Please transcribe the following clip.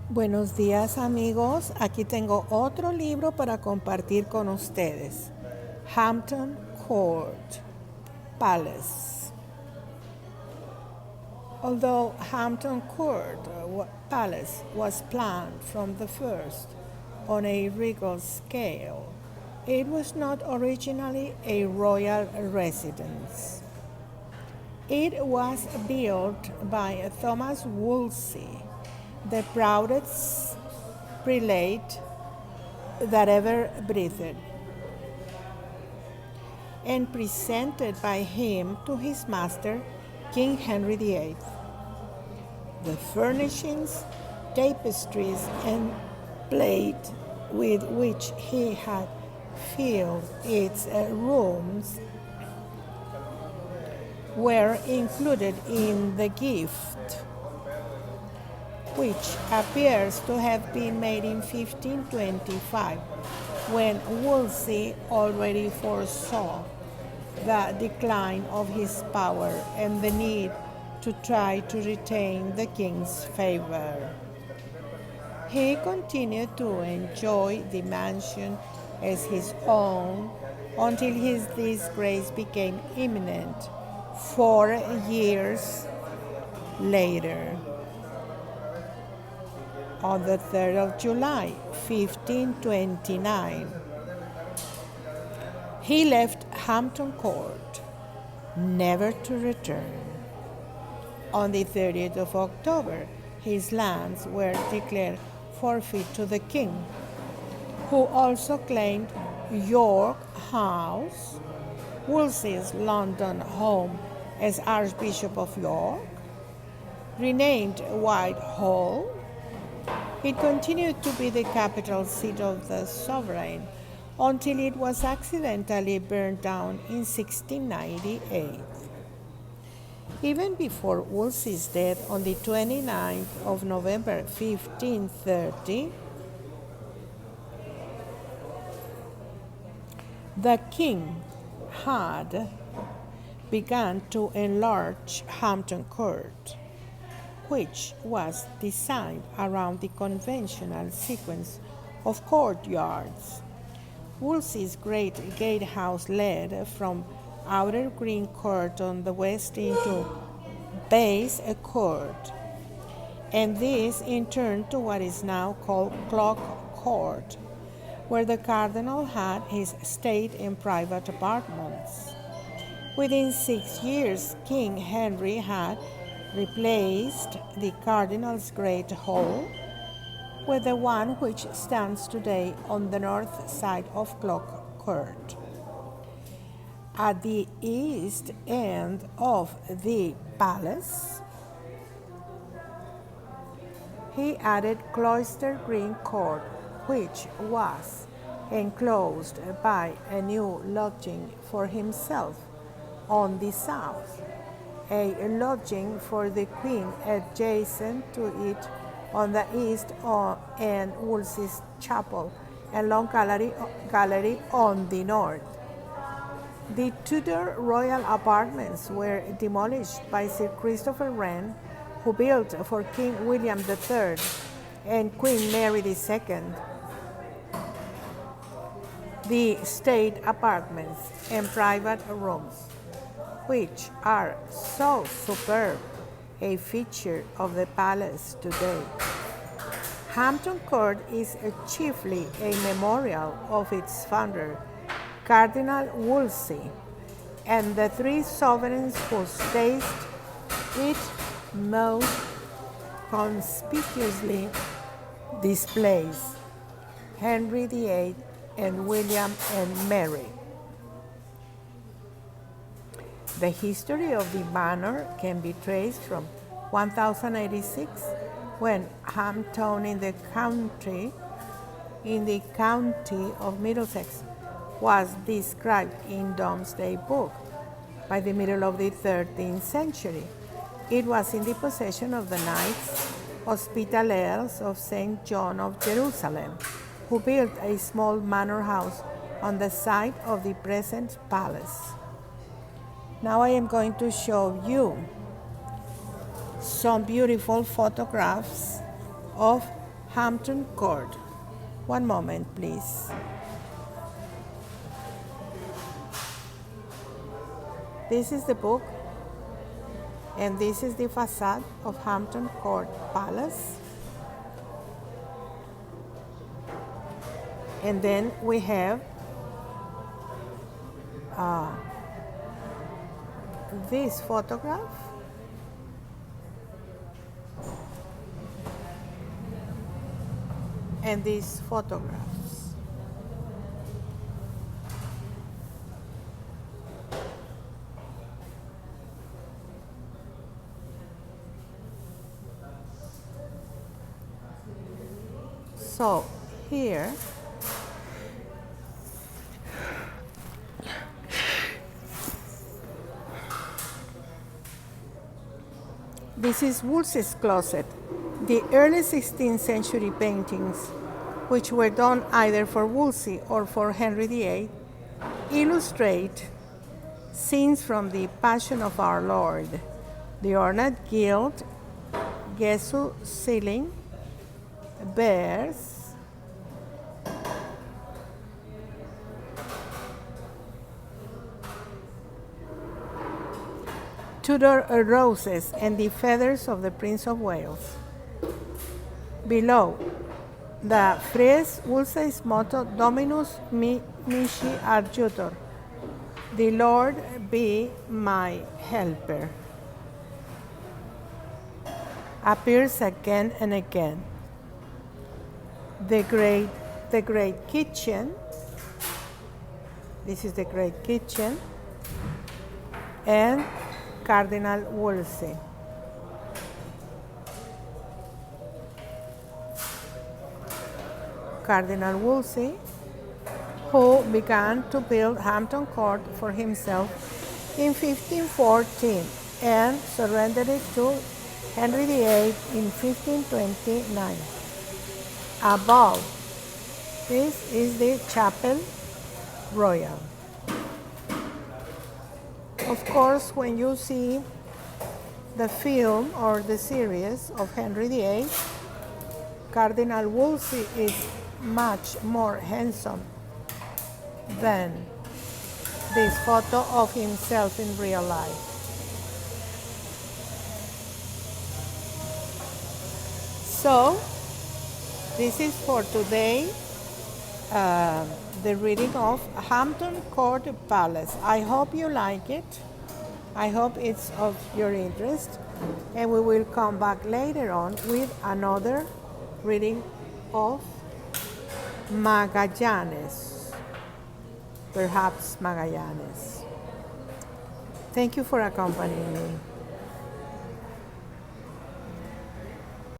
Buenos días amigos, aquí tengo otro libro para compartir con ustedes. Hampton Court Palace. Although Hampton Court Palace was planned from the first on a regal scale, it was not originally a royal residence. It was built by Thomas Wolsey, the proudest prelate that ever breathed, and presented by him to his master, King Henry VIII. The furnishings, tapestries, and plate with which he had filled its rooms were included in the gift, which appears to have been made in 1525, when Wolsey already foresaw the decline of his power and the need to try to retain the king's favor. He continued to enjoy the mansion as his own until his disgrace became imminent 4 years later. On the 3rd of July, 1529, he left Hampton Court, never to return. On the 30th of October, his lands were declared forfeit to the king, who also claimed York House, Wolsey's London home, as Archbishop of York, renamed Whitehall. It continued to be the capital seat of the sovereign until it was accidentally burned down in 1698. Even before Wolsey's death on the 29th of November 1530, the king had begun to enlarge Hampton Court, which was designed around the conventional sequence of courtyards. Wolsey's great gatehouse led from Outer Green Court on the west into Base Court, and this in turn to what is now called Clock Court, where the cardinal had his state and private apartments. Within 6 years, King Henry had replaced the cardinal's great hall with the one which stands today on the north side of Clock Court. At the east end of the palace, he added Cloister Green Court, which was enclosed by a new lodging for himself on the south, a lodging for the queen adjacent to it on the east, and Wolsey's chapel and long gallery on the north. The Tudor royal apartments were demolished by Sir Christopher Wren, who built for King William III and Queen Mary II the state apartments and private rooms, which are so superb a feature of the palace today. Hampton Court is chiefly a memorial of its founder, Cardinal Wolsey, and the 3 sovereigns whose taste it most conspicuously displays, Henry VIII and William and Mary. The history of the manor can be traced from 1086, when Hampton in the county of Middlesex was described in Domesday Book. By the middle of the 13th century, it was in the possession of the Knights Hospitallers of St. John of Jerusalem, who built a small manor house on the site of the present palace. Now I am going to show you some beautiful photographs of Hampton Court. One moment, please. This is the book, and this is the facade of Hampton Court Palace. And then we have this photograph, and these photographs. So here this is Woolsey's closet. The early 16th century paintings, which were done either for Wolsey or for Henry VIII, illustrate scenes from the Passion of our Lord, the ornate gilt, gesso ceiling, bears, Tudor roses, and the feathers of the Prince of Wales. Below, the frieze Wolsey's motto, Dominus Mihi Adjutor, the Lord be my helper, appears again and again. The great kitchen, this is the great kitchen, and Cardinal Wolsey. Cardinal Wolsey, who began to build Hampton Court for himself in 1514 and surrendered it to Henry VIII in 1529. Above, this is the Chapel Royal. Of course, when you see the film or the series of Henry VIII, Cardinal Wolsey is much more handsome than this photo of himself in real life. So, this is for today, the reading of Hampton Court Palace. I hope you like it. I hope it's of your interest. And we will come back later on with another reading of Magallanes. Perhaps Magallanes. Thank you for accompanying me.